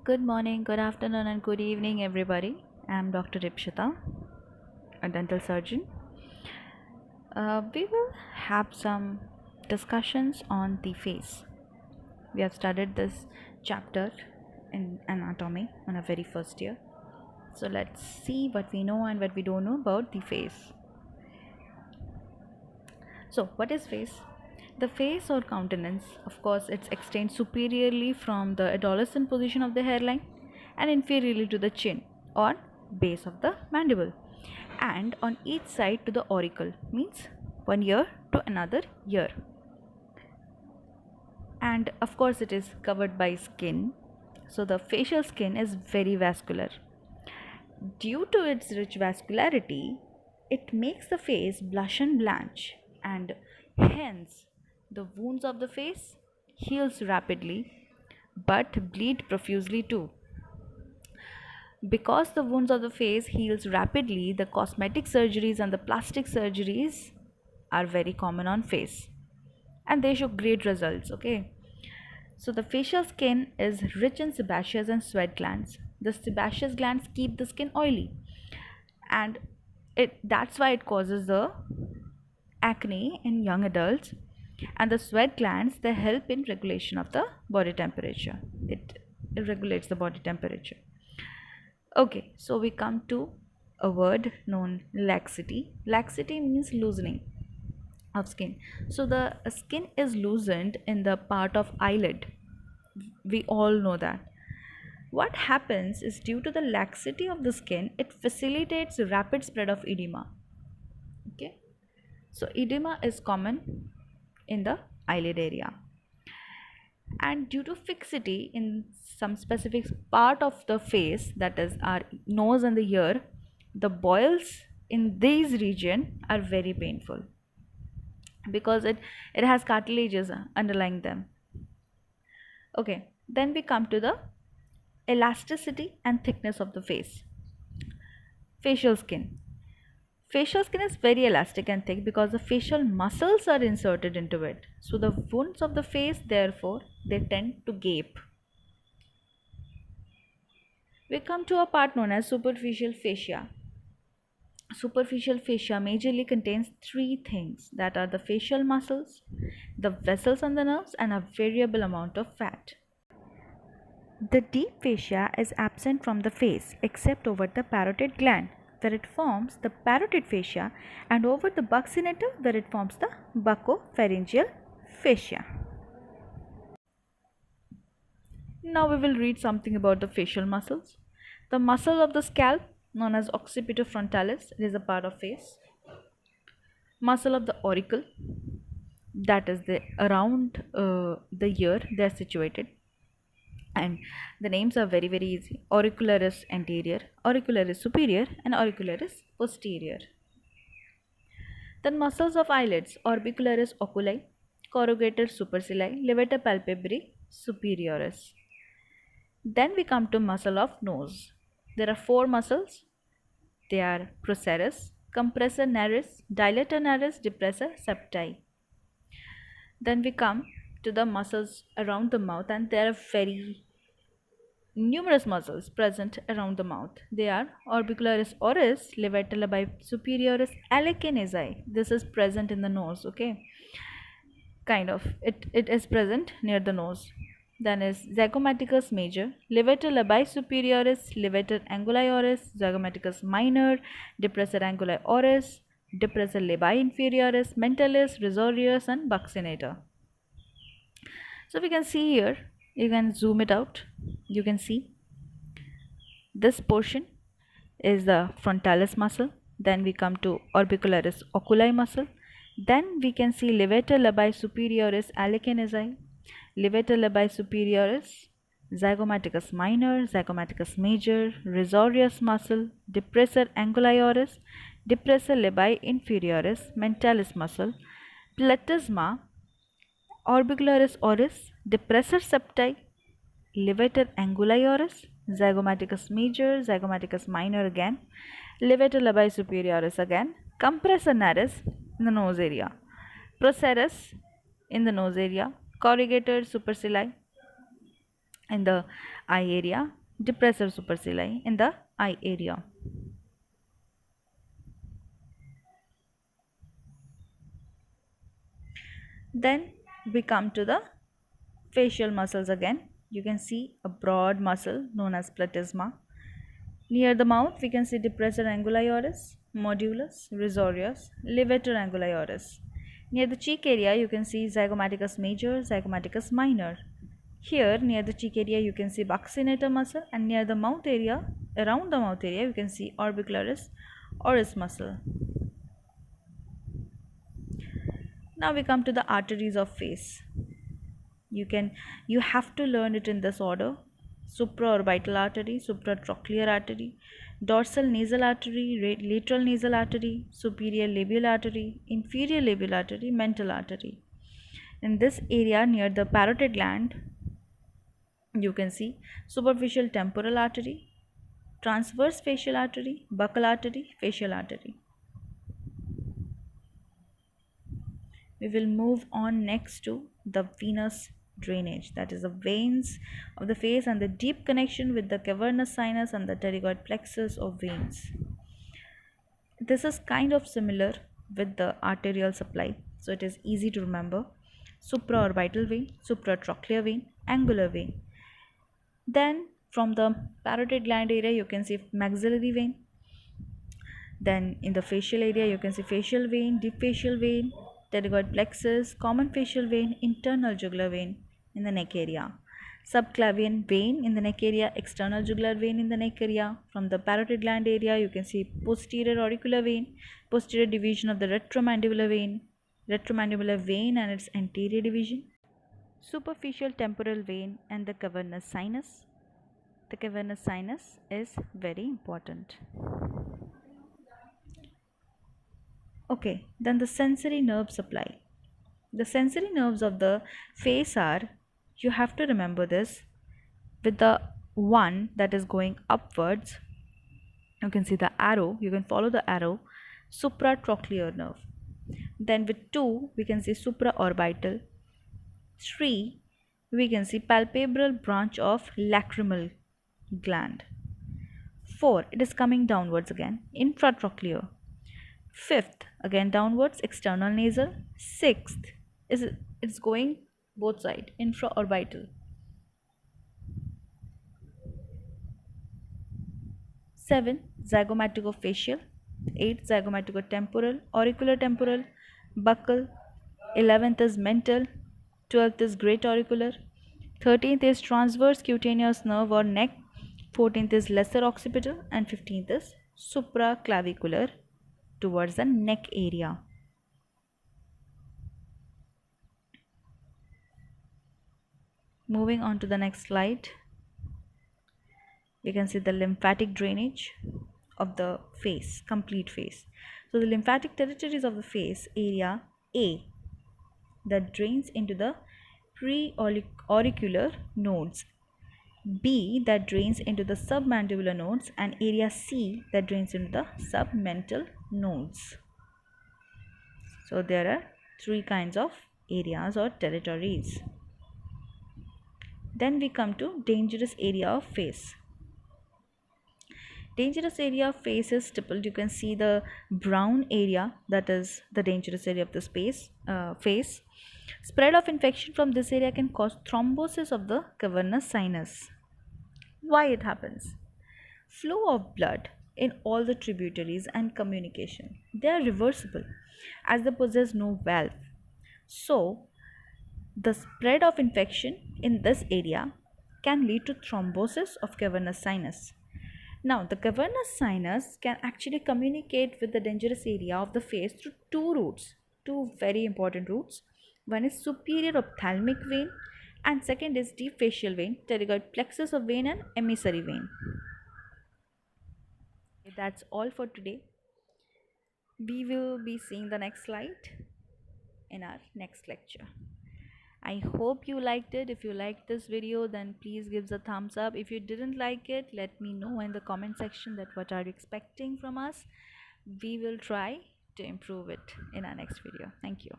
Good morning, good afternoon, and good evening, everybody. I'm Dr. Ripshita, a dental surgeon. We will have some discussions on the face. We have studied this chapter in anatomy on our very first year. So let's see what we know and what we don't know about the face. So, what is face? The face or countenance, of course, it extends superiorly from the adolescent position of the hairline and inferiorly to the chin or base of the mandible, and on each side to the auricle, means one ear to another ear. And of course, it is covered by skin. So, the facial skin is very vascular. Due to its rich vascularity, it makes the face blush and blanch, and hence the wounds of the face heals rapidly but bleed profusely too. Because the wounds of the face heals rapidly, the cosmetic surgeries and the plastic surgeries are very common on face, and they show great results. Okay, so the facial skin is rich in sebaceous and sweat glands. The sebaceous glands keep the skin oily, and that's why it causes the acne in young adults. And the sweat glands, they help in regulation of the body temperature. It regulates the body temperature. Okay, so we come to a word known laxity. Laxity means loosening of skin. So the skin is loosened in the part of eyelid. We all know that. What happens is, due to the laxity of the skin, it facilitates rapid spread of edema. Okay, so edema is common in the eyelid area, and due to fixity in some specific part of the face, that is our nose and the ear, the boils in these region are very painful because it has cartilages underlying them. Okay, then we come to the elasticity and thickness of the face. Facial skin. Facial skin is very elastic and thick because the facial muscles are inserted into it. So the wounds of the face, therefore, they tend to gape. We come to a part known as superficial fascia. Superficial fascia majorly contains three things, that are the facial muscles, the vessels and the nerves, and a variable amount of fat. The deep fascia is absent from the face except over the parotid gland, where it forms the parotid fascia, and over the buccinator, where it forms the buccopharyngeal fascia. Now we will read something about the facial muscles. The muscle of the scalp, known as occipital frontalis, it is a part of face. Muscle of the auricle, that is the around the ear, they are situated, and the names are very easy: auricularis anterior, auricularis superior, and auricularis posterior. Then muscles of eyelids: orbicularis oculi, corrugator supercilii, levator palpebrae superioris. Then we come to muscle of nose. There are four muscles. They are procerus, compressor naris, dilator naris, depressor septi. Then we come to the muscles around the mouth, and there are very numerous muscles present around the mouth. They are orbicularis oris, levator labii superioris, alecanesi. This is present in the nose. Okay, kind of it is present near the nose. Then is zygomaticus major, levator labii superioris, levator anguli oris, zygomaticus minor, depressor anguli oris, depressor labii inferioris, mentalis, risorius, and buccinator. So we can see here, you can zoom it out, you can see this portion is the frontalis muscle. Then we come to orbicularis oculi muscle. Then we can see levator labii superioris alecanesi, levator labii superioris, zygomaticus minor, zygomaticus major, risorius muscle, depressor anguli oris, depressor labii inferioris, mentalis muscle, platysma, orbicularis oris, depressor septi, levator anguli oris, zygomaticus major, zygomaticus minor again, levator labii superioris again, compressor naris in the nose area, procerus in the nose area, corrugator supercilii, in the eye area, depressor supercilii in the eye area. Then we come to the facial muscles again. You can see a broad muscle known as platysma. Near the mouth, we can see depressor anguli oris, modulus, risorius, levator anguli oris. Near the cheek area, you can see zygomaticus major, zygomaticus minor. Here, near the cheek area, you can see buccinator muscle, and near the mouth area, around the mouth area, you can see orbicularis oris muscle. Now we come to the arteries of face. You have to learn it in this order: supraorbital artery, supratrochlear artery, dorsal nasal artery, lateral nasal artery, superior labial artery, inferior labial artery, mental artery. In this area near the parotid gland, you can see superficial temporal artery, transverse facial artery, buccal artery, facial artery. We will move on next to the venous drainage, that is the veins of the face and the deep connection with the cavernous sinus and the pterygoid plexus of veins. This is kind of similar with the arterial supply, so it is easy to remember: supraorbital vein, supratrochlear vein, angular vein. Then from the parotid gland area you can see maxillary vein. Then in the facial area you can see facial vein, deep facial vein, pterygoid plexus, common facial vein, internal jugular vein in the neck area, subclavian vein in the neck area, external jugular vein in the neck area. From the parotid gland area you can see posterior auricular vein, posterior division of the retromandibular vein and its anterior division, superficial temporal vein and the cavernous sinus. The cavernous sinus is very important. Okay, then the sensory nerve supply. The sensory nerves of the face are, you have to remember this, with the one that is going upwards, you can see the arrow, you can follow the arrow, supratrochlear nerve. Then with 2, we can see supraorbital. 3, we can see palpebral branch of lacrimal gland. 4, it is coming downwards again, infratrochlear. 5th, again downwards, external nasal. 6th, it's going both side, infraorbital. 7, zygomaticofacial. 8, zygomaticotemporal, auricular temporal, buccal. 11th is mental. 12th is great auricular. 13th is transverse cutaneous nerve or neck. 14th is lesser occipital, and 15th is supraclavicular towards the neck area. Moving on to the next slide, we can see the lymphatic drainage of the face, complete face. So the lymphatic territories of the face area A, that drains into the pre-auricular nodes, B, that drains into the submandibular nodes, and area C, that drains into the submental nodes. So there are 3 kinds of areas or territories. Then we come to dangerous area of face. Dangerous area of face is stippled. You can see the brown area, that is the dangerous area of the face. Spread of infection from this area can cause thrombosis of the cavernous sinus. Why it happens? Flow of blood in all the tributaries and communication, they are reversible as they possess no valve. So the spread of infection in this area can lead to thrombosis of cavernous sinus. Now, the cavernous sinus can actually communicate with the dangerous area of the face through 2 routes, 2 very important routes. One is superior ophthalmic vein, and second is deep facial vein, pterygoid plexus of vein, and emissary vein. That's all for today. We will be seeing the next slide in our next lecture. I hope you liked it. If you liked this video, then please give a thumbs up. If you didn't like it, let me know in the comment section that what are you expecting from us. We will try to improve it in our next video. Thank you.